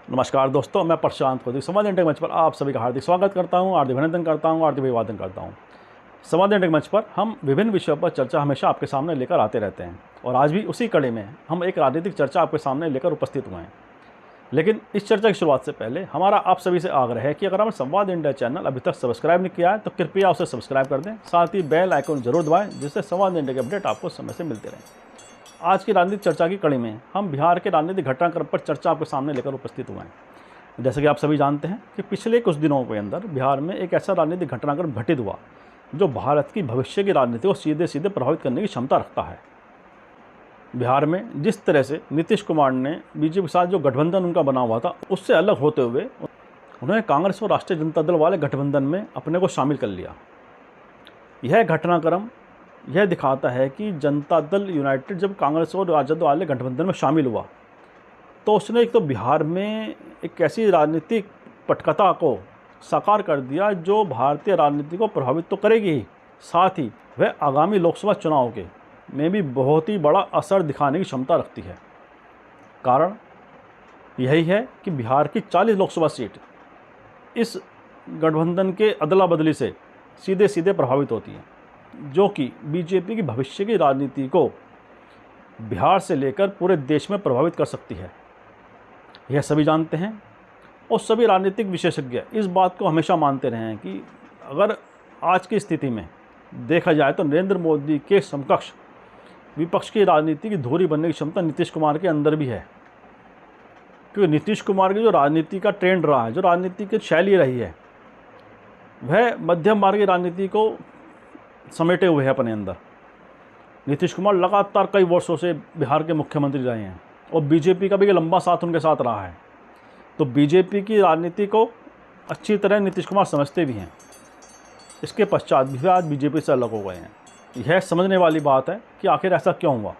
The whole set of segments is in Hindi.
नमस्कार दोस्तों, मैं प्रशांत को संवाद इंटेक मंच पर आप सभी का हार्दिक स्वागत करता हूं, हार्दिक अभिनंदन करता हूं, हार्दिक अभिवादन करता हूं। संवाद इंटेक मंच पर हम विभिन्न विषयों पर चर्चा हमेशा आपके सामने लेकर आते रहते हैं और आज भी उसी कड़ी में हम एक राजनीतिक चर्चा आपके सामने लेकर उपस्थित हुए हैं। लेकिन इस चर्चा की शुरुआत से पहले हमारा आप सभी से आग्रह है कि अगर हमें संवाद इंडिया चैनल अभी तक सब्सक्राइब नहीं किया है तो कृपया उसे सब्सक्राइब कर दें, साथ ही बेल आइकन जरूर दबाएं जिससे संवाद इंडिया के अपडेट आपको समय से मिलते रहें। आज की राजनीतिक चर्चा की कड़ी में हम बिहार के राजनीतिक घटनाक्रम पर चर्चा आपके सामने लेकर उपस्थित हुए हैं। जैसे कि आप सभी जानते हैं कि पिछले कुछ दिनों के अंदर बिहार में एक ऐसा राजनीतिक घटनाक्रम घटित हुआ जो भारत की भविष्य की राजनीति को सीधे सीधे प्रभावित करने की क्षमता रखता है। बिहार में जिस तरह से नीतीश कुमार ने बीजेपी के साथ जो गठबंधन उनका बना हुआ था उससे अलग होते हुए उन्होंने कांग्रेस और राष्ट्रीय जनता दल वाले गठबंधन में अपने को शामिल कर लिया। यह घटनाक्रम यह दिखाता है कि जनता दल यूनाइटेड जब कांग्रेस और राजद वाले गठबंधन में शामिल हुआ तो उसने एक तो बिहार में एक ऐसी राजनीतिक पटकथा को साकार कर दिया जो भारतीय राजनीति को प्रभावित तो करेगी ही, साथ ही वह आगामी लोकसभा चुनाव के में भी बहुत ही बड़ा असर दिखाने की क्षमता रखती है। कारण यही है कि बिहार की 40 लोकसभा सीट इस गठबंधन के अदला बदली से सीधे सीधे प्रभावित होती हैं, जो कि बीजेपी की भविष्य की राजनीति को बिहार से लेकर पूरे देश में प्रभावित कर सकती है। यह सभी जानते हैं और सभी राजनीतिक विशेषज्ञ इस बात को हमेशा मानते रहे हैं कि अगर आज की स्थिति में देखा जाए तो नरेंद्र मोदी के समकक्ष विपक्ष की राजनीति की धुरी बनने की क्षमता नीतीश कुमार के अंदर भी है। क्योंकि नीतीश कुमार की जो राजनीति का ट्रेंड रहा है, जो राजनीति की शैली रही है, वह मध्यम मार्ग की राजनीति को समेटे हुए है अपने अंदर। नीतीश कुमार लगातार कई वर्षों से बिहार के मुख्यमंत्री रहे हैं और बीजेपी का भी लंबा साथ उनके साथ रहा है, तो बीजेपी की राजनीति को अच्छी तरह नीतीश कुमार समझते भी हैं। इसके पश्चात भी आज बीजेपी से अलग हो गए हैं। यह समझने वाली बात है कि आखिर ऐसा क्यों हुआ।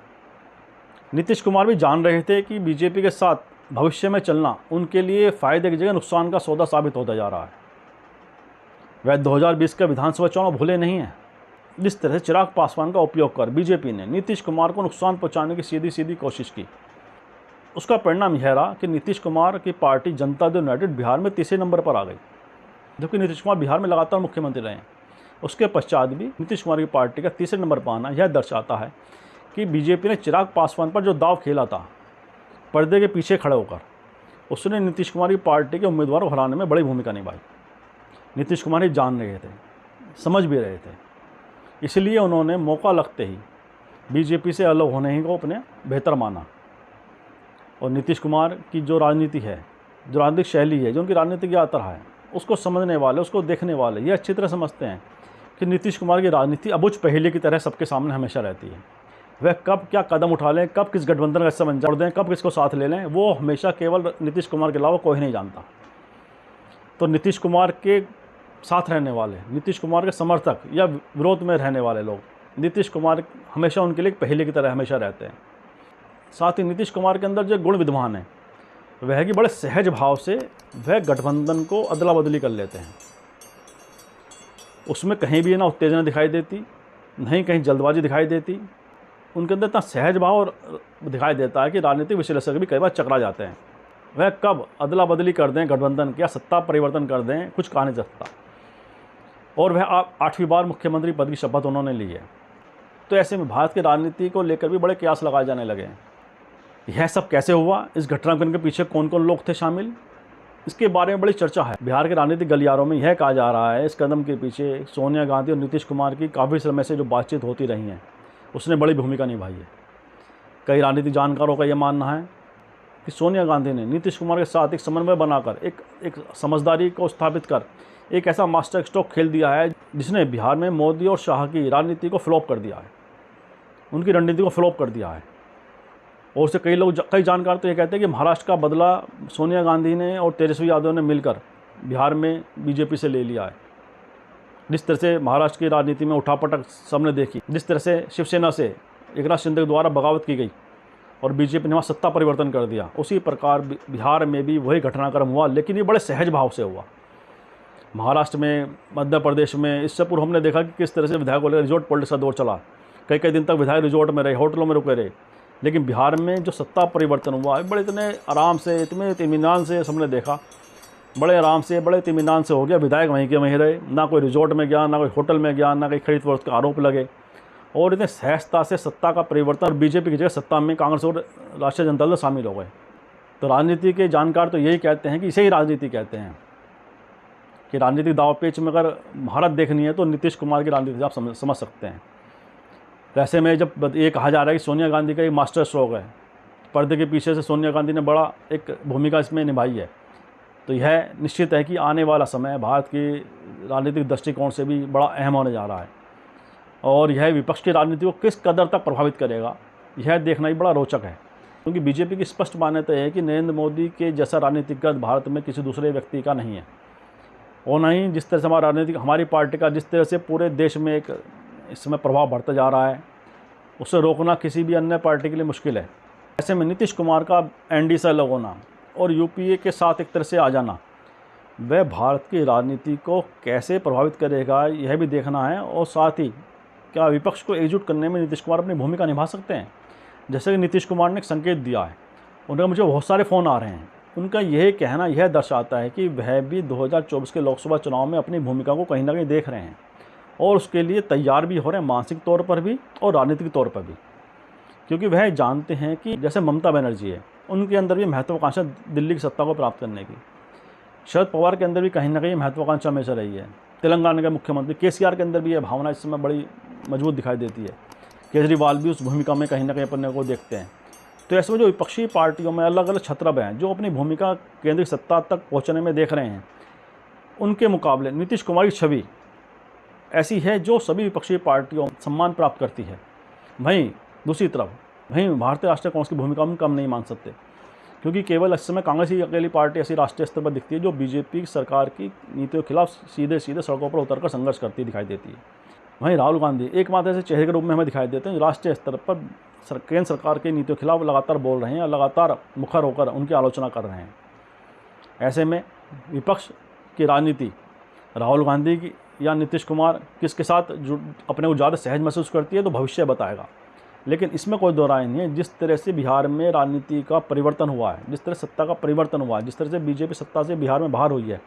नीतीश कुमार भी जान रहे थे कि बीजेपी के साथ भविष्य में चलना उनके लिए फ़ायदे की जगह नुकसान का सौदा साबित होता जा रहा है। वह 2020 का विधानसभा चुनाव भूले नहीं हैं। जिस तरह से चिराग पासवान का उपयोग कर बीजेपी ने नीतीश कुमार को नुकसान पहुँचाने की सीधी सीधी कोशिश की, उसका परिणाम यह रहा कि नीतीश कुमार की पार्टी जनता दल यूनाइटेड बिहार में तीसरे नंबर पर आ गई, जबकि नीतीश कुमार बिहार में लगातार मुख्यमंत्री रहे हैं। उसके पश्चात भी नीतीश कुमार की पार्टी का तीसरे नंबर पर आना यह दर्शाता है कि बीजेपी ने चिराग पासवान पर जो दाव खेला था पर्दे के पीछे खड़े होकर, उसने नीतीश कुमार की पार्टी के उम्मीदवार को हराने में बड़ी भूमिका निभाई। नीतीश कुमार ही जान रहे थे, समझ भी रहे थे, इसलिए उन्होंने मौका लगते ही बीजेपी से अलग होने ही को अपने बेहतर माना। और नीतीश कुमार की जो राजनीति है, जो राजनीतिक शैली है, जो उनकी राजनीतिक यात्रा है, उसको समझने वाले, उसको देखने वाले ये अच्छी तरह समझते हैं कि नीतीश कुमार की राजनीति अबुझ पहेली की तरह सबके सामने हमेशा रहती है। वह कब क्या कदम उठा लें, कब किस गठबंधन का हिस्सा बन जोड़ दें, कब किसको साथ ले लें, वो हमेशा केवल नीतीश कुमार के अलावा कोई नहीं जानता। तो नीतीश कुमार के साथ रहने वाले, नीतीश कुमार के समर्थक या विरोध में रहने वाले लोग, नीतीश कुमार हमेशा उनके लिए एक पहेली की तरह हमेशा रहते हैं। साथ ही नीतीश कुमार के अंदर जो गुण विद्यमान है वह है कि बड़े सहज भाव से वह गठबंधन को अदला बदली कर लेते हैं। उसमें कहीं भी ना उत्तेजना दिखाई देती, नहीं कहीं जल्दबाजी दिखाई देती। उनके अंदर इतना सहज भाव और दिखाई देता है कि राजनीतिक विश्लेषक भी कई बार चकरा जाते हैं। वह कब अदला बदली कर दें गठबंधन के या सत्ता परिवर्तन कर दें, कुछ कहा नहीं जा सकता। और वह 8वीं बार मुख्यमंत्री पद की शपथ उन्होंने ली है। तो ऐसे में भारत की राजनीति को लेकर भी बड़े कयास लगाए जाने लगे हैं। यह सब कैसे हुआ, इस घटनाक्रम के पीछे कौन कौन लोग थे शामिल, इसके बारे में बड़ी चर्चा है। बिहार के राजनीतिक गलियारों में यह कहा जा रहा है इस कदम के पीछे सोनिया गांधी और नीतीश कुमार की काफ़ी समय से जो बातचीत होती रही है उसने बड़ी भूमिका निभाई है। कई राजनीतिक जानकारों का यह मानना है कि सोनिया गांधी ने नीतीश कुमार के साथ एक समन्वय बनाकर एक समझदारी को स्थापित कर एक ऐसा मास्टर स्ट्रोक खेल दिया है जिसने बिहार में मोदी और शाह की राजनीति को फ्लॉप कर दिया है, उनकी रणनीति को फ्लॉप कर दिया है। और उससे कई जानकार तो ये कहते हैं कि महाराष्ट्र का बदला सोनिया गांधी ने और तेजस्वी यादव ने मिलकर बिहार में बीजेपी से ले लिया है। जिस तरह से महाराष्ट्र की राजनीति में उठापटक सबने देखी, जिस तरह से शिवसेना से एकनाथ शिंदे द्वारा बगावत की गई और बीजेपी ने वहाँ सत्ता परिवर्तन कर दिया, उसी प्रकार बिहार में भी वही घटनाक्रम हुआ, लेकिन ये बड़े सहज भाव से हुआ। महाराष्ट्र में, मध्य प्रदेश में इससे पूर्व हमने देखा कि किस तरह से विधायक को लेकर रिजॉर्ट पॉलिटिक्स का दौर चला। कई दिन तक विधायक रिजॉर्ट में रहे, होटलों में रुके रहे, लेकिन बिहार में जो सत्ता परिवर्तन हुआ है बड़े इतने आराम से, इतने इत्मीनान से सबने देखा, बड़े आराम से, बड़े इत्मीनान से हो गया। विधायक वहीं के वहीं रहे, ना कोई रिजॉर्ट में गया, ना कोई होटल में गया, ना कहीं खरीद फरोख्त के आरोप लगे, और इतने सहजता से सत्ता का परिवर्तन, और बीजेपी की जगह सत्ता में कांग्रेस और राष्ट्रीय जनता दल शामिल हो गए। तो राजनीति के जानकार तो यही कहते हैं कि इसे ही राजनीति कहते हैं, कि राजनीतिक दांवपेच में अगर महारत देखनी है तो नीतीश कुमार की राजनीति आप समझ सकते हैं। ऐसे में जब ये कहा जा रहा है कि सोनिया गांधी का एक मास्टर स्ट्रोक है, पर्दे के पीछे से सोनिया गांधी ने बड़ा एक भूमिका इसमें निभाई है, तो यह निश्चित है कि आने वाला समय भारत की राजनीतिक दृष्टिकोण से भी बड़ा अहम होने जा रहा है, और यह विपक्ष की राजनीति को किस कदर तक प्रभावित करेगा यह देखना ही बड़ा रोचक है। क्योंकि बीजेपी की स्पष्ट मान्यता है कि नरेंद्र मोदी के जैसा राजनीतिज्ञ भारत में किसी दूसरे व्यक्ति का नहीं है, और ना ही जिस तरह से हमारी पार्टी का जिस तरह से पूरे देश में एक इस समय प्रभाव बढ़ता जा रहा है, उसे रोकना किसी भी अन्य पार्टी के लिए मुश्किल है। ऐसे में नीतीश कुमार का एनडीए से अलग होना और यूपीए के साथ एक तरह से आ जाना, वह भारत की राजनीति को कैसे प्रभावित करेगा यह भी देखना है, और साथ ही क्या विपक्ष को एकजुट करने में नीतीश कुमार अपनी भूमिका निभा सकते हैं। जैसे कि नीतीश कुमार ने एक संकेत दिया है, उनका मुझे बहुत सारे फ़ोन आ रहे हैं, उनका यह कहना यह दर्शाता है कि वह भी 2024 के लोकसभा चुनाव में अपनी भूमिका को कहीं ना कहीं देख रहे हैं, और उसके लिए तैयार भी हो रहे हैं, मानसिक तौर पर भी और राजनीतिक तौर पर भी। क्योंकि वह जानते हैं कि जैसे ममता बनर्जी है, उनके अंदर भी महत्वाकांक्षा दिल्ली की सत्ता को प्राप्त करने की, शरद पवार के अंदर भी कहीं ना कहीं महत्वाकांक्षा हमेशा रही है, तेलंगाना के मुख्यमंत्री केसीआर के अंदर भी यह भावना इस समय बड़ी मजबूत दिखाई देती है। केजरीवाल भी उस भूमिका में कहीं ना कहीं अपने को देखते हैं। तो ऐसे में जो विपक्षी पार्टियों में अलग अलग छत्रब हैं जो अपनी भूमिका केंद्रीय सत्ता तक पहुँचने में देख रहे हैं, उनके मुकाबले नीतीश कुमार की छवि ऐसी है जो सभी विपक्षी पार्टियों सम्मान प्राप्त करती है। वहीं दूसरी तरफ भारतीय राष्ट्रीय कांग्रेस की भूमिका हम कम नहीं मान सकते, क्योंकि केवल इस समय कांग्रेस ही अकेली पार्टी ऐसी राष्ट्रीय स्तर पर दिखती है जो बीजेपी सरकार की नीतियों के खिलाफ सीधे सड़कों पर उतरकर संघर्ष करती दिखाई देती है। वहीं राहुल गांधी एकमात्र ऐसे चेहरे के रूप में हमें दिखाई देते हैं जो राष्ट्रीय स्तर पर केंद्र सरकार की नीतियों के खिलाफ लगातार बोल रहे हैं, लगातार मुखर होकर उनकी आलोचना कर रहे हैं। ऐसे में विपक्ष की राजनीति राहुल गांधी की या नीतीश कुमार किसके साथ अपने को ज़्यादा सहज महसूस करती है तो भविष्य बताएगा। लेकिन इसमें कोई दो राय नहीं है, जिस तरह से बिहार में राजनीति का परिवर्तन हुआ है, जिस तरह सत्ता का परिवर्तन हुआ है, जिस तरह से बीजेपी सत्ता से बिहार में बाहर हुई है,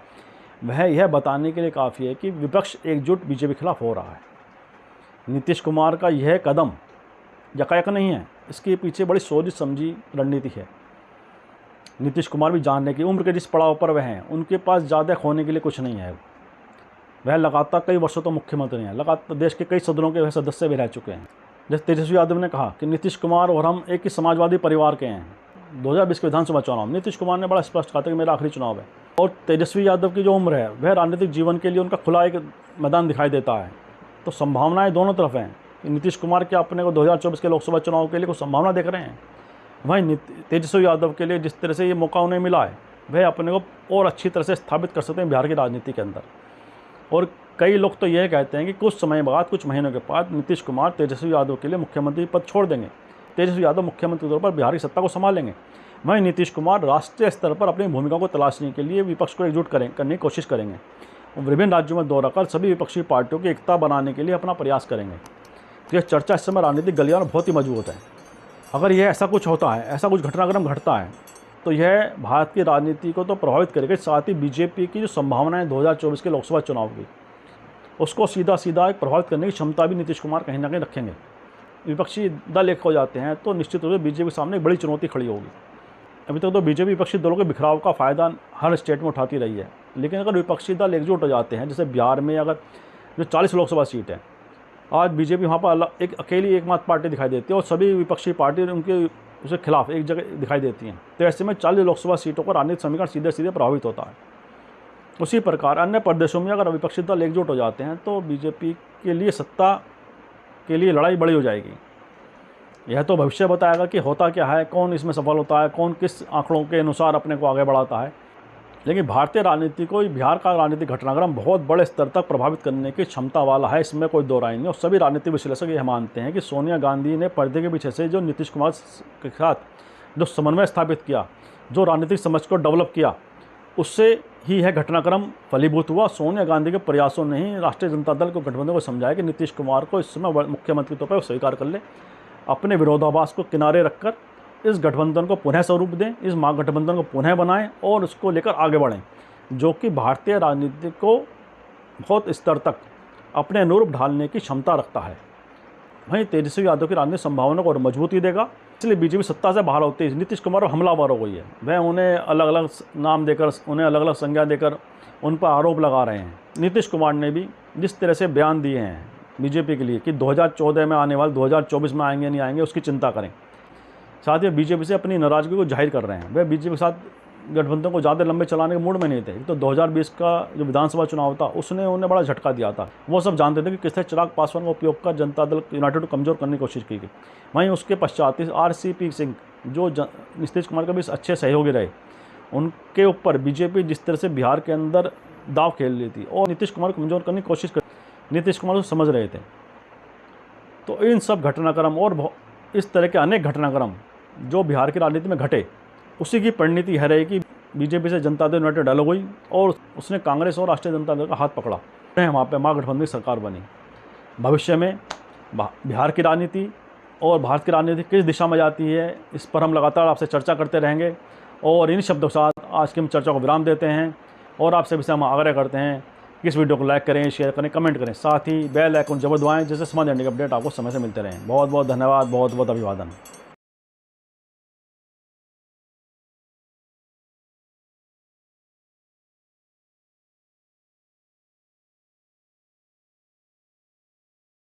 वह यह बताने के लिए काफ़ी है कि विपक्ष एकजुट बीजेपी के खिलाफ हो रहा है। नीतीश कुमार का यह कदम यकायक नहीं है, इसके पीछे बड़ी सोची समझी रणनीति है। नीतीश कुमार भी जानने की उम्र के जिस पड़ाव पर वह हैं, उनके पास ज़्यादा खोने के लिए कुछ नहीं है। वह लगातार कई वर्षों तो मुख्यमंत्री हैं, लगातार देश के कई सदनों के वह सदस्य भी रह चुके हैं। जैसे तेजस्वी यादव ने कहा कि नीतीश कुमार और हम एक ही समाजवादी परिवार के हैं। 2020 के विधानसभा चुनाव में नीतीश कुमार ने बड़ा स्पष्ट कहा था कि मेरा आखिरी चुनाव है, और तेजस्वी यादव की जो उम्र है वह राजनीतिक जीवन के लिए उनका खुला एक मैदान दिखाई देता है। तो संभावनाएं दोनों तरफ हैं कि नीतीश कुमार के अपने को 2024 के लोकसभा चुनाव के लिए कुछ संभावना देख रहे हैं, वहीं तेजस्वी यादव के लिए जिस तरह से ये मौका उन्हें मिला है वह अपने को और अच्छी तरह से स्थापित कर सकते हैं बिहार की राजनीति के अंदर। और कई लोग तो यह कहते हैं कि कुछ समय बाद, कुछ महीनों के बाद नीतीश कुमार तेजस्वी यादव के लिए मुख्यमंत्री पद छोड़ देंगे, तेजस्वी यादव मुख्यमंत्री के तौर पर बिहार की सत्ता को संभालेंगे। वहीं नीतीश कुमार राष्ट्रीय स्तर पर अपनी भूमिका को तलाशने के लिए विपक्ष को एकजुट करने की कोशिश करेंगे और विभिन्न राज्यों में दौरा कर सभी विपक्षी पार्टियों की एकता बनाने के लिए अपना प्रयास करेंगे। तो यह चर्चा इस समय राजनीतिक गलियार में बहुत ही मजबूत है। अगर यह ऐसा कुछ होता है, ऐसा कुछ घटनाक्रम घटता है, तो यह भारत की राजनीति को तो प्रभावित करेगा, साथ ही बीजेपी की जो संभावनाएं 2024 के लोकसभा चुनाव की, उसको सीधा प्रभावित करने की क्षमता भी नीतीश कुमार कहीं ना कहीं रखेंगे। विपक्षी दल एक हो जाते हैं तो निश्चित रूप से बीजेपी के सामने एक बड़ी चुनौती खड़ी होगी। अभी तक तो बीजेपी विपक्षी दलों के बिखराव का फ़ायदा हर स्टेट में उठाती रही है, लेकिन अगर विपक्षी दल एकजुट हो जाते हैं, जैसे बिहार में अगर जो 40 लोकसभा सीट है, आज बीजेपी वहाँ पर एक अकेली एकमात्र पार्टी दिखाई देती है और सभी विपक्षी पार्टी उनके उसके खिलाफ एक जगह दिखाई देती हैं, तो ऐसे में 40 लोकसभा सीटों का राजनीतिक समीकरण सीधे प्रभावित होता है। उसी प्रकार अन्य प्रदेशों में अगर विपक्षी दल एकजुट हो जाते हैं तो बीजेपी के लिए सत्ता के लिए लड़ाई बड़ी हो जाएगी। यह तो भविष्य बताएगा कि होता क्या है, कौन इसमें सफल होता है, कौन किस आंकड़ों के अनुसार अपने को आगे बढ़ाता है। लेकिन भारतीय राजनीति को, बिहार का राजनीतिक घटनाक्रम बहुत बड़े स्तर तक प्रभावित करने की क्षमता वाला है, इसमें कोई दो राय नहीं। और सभी राजनीतिक विश्लेषक यह मानते हैं कि सोनिया गांधी ने पर्दे के पीछे से जो नीतीश कुमार के साथ जो समन्वय स्थापित किया, जो राजनीतिक समझ को डेवलप किया, उससे ही यह घटनाक्रम फलीभूत हुआ। सोनिया गांधी के प्रयासों ने ही राष्ट्रीय जनता दल को गठबंधन को समझाया कि नीतीश कुमार को इस समय मुख्यमंत्री तौर पर स्वीकार कर ले, अपने विरोधाभास को किनारे रखकर इस गठबंधन को पुनः स्वरूप दें, इस महागठबंधन को पुनः बनाएं और उसको लेकर आगे बढ़ें, जो कि भारतीय राजनीति को बहुत स्तर तक अपने अनुरूप ढालने की क्षमता रखता है। वहीं तेजस्वी यादव की राजनीतिक संभावना को और मजबूती देगा। इसलिए बीजेपी सत्ता से बाहर होते ही नीतीश कुमार पर हमलावर हो गई है। वह उन्हें अलग अलग नाम देकर, उन्हें अलग अलग संज्ञा देकर उन पर आरोप लगा रहे हैं। नीतीश कुमार ने भी जिस तरह से बयान दिए हैं बीजेपी के लिए कि 2014 में आने वाले 2024 में आएंगे नहीं आएंगे, उसकी चिंता करें। साथ ही बीजेपी से अपनी नाराज़गी को जाहिर कर रहे हैं। वह बीजेपी के साथ गठबंधन को ज़्यादा लंबे चलाने के मूड में नहीं थे। तो 2020 का जो विधानसभा चुनाव था उसने उन्हें बड़ा झटका दिया था। वो सब जानते थे कि किस तरह चिराग पासवान का उपयोग कर जनता दल यूनाइटेड को कमज़ोर करने की कोशिश की गई। वहीं उसके पश्चात RCP सिंह जो नीतीश कुमार के भी अच्छे सहयोगी रहे, उनके ऊपर बीजेपी जिस तरह से बिहार के अंदर दाव खेल रही थी और नीतीश कुमार को कमज़ोर करने की कोशिश कर, नीतीश कुमार को समझ रहे थे। तो इन सब घटनाक्रम और इस तरह के अनेक घटनाक्रम जो बिहार की राजनीति में घटे, उसी की परिणति यह रही कि बीजेपी से जनता दल यूनाइटेड अलग हुई और उसने कांग्रेस और राष्ट्रीय जनता दल का हाथ पकड़ा, वहाँ पे महागठबंधन की सरकार बनी। भविष्य में बिहार की राजनीति और भारत की राजनीति किस दिशा में जाती है, इस पर हम लगातार आपसे चर्चा करते रहेंगे। और इन शब्दों के साथ आज की हम चर्चा को विराम देते हैं और आपसे भी हम आग्रह करते हैं कि इस वीडियो को लाइक करें, शेयर करें, कमेंट करें, साथ ही बेल आइकन जरूर दबाएं, जिससे समाज इंडिया के अपडेट आपको समय से मिलते रहें। बहुत बहुत धन्यवाद, बहुत बहुत अभिवादन।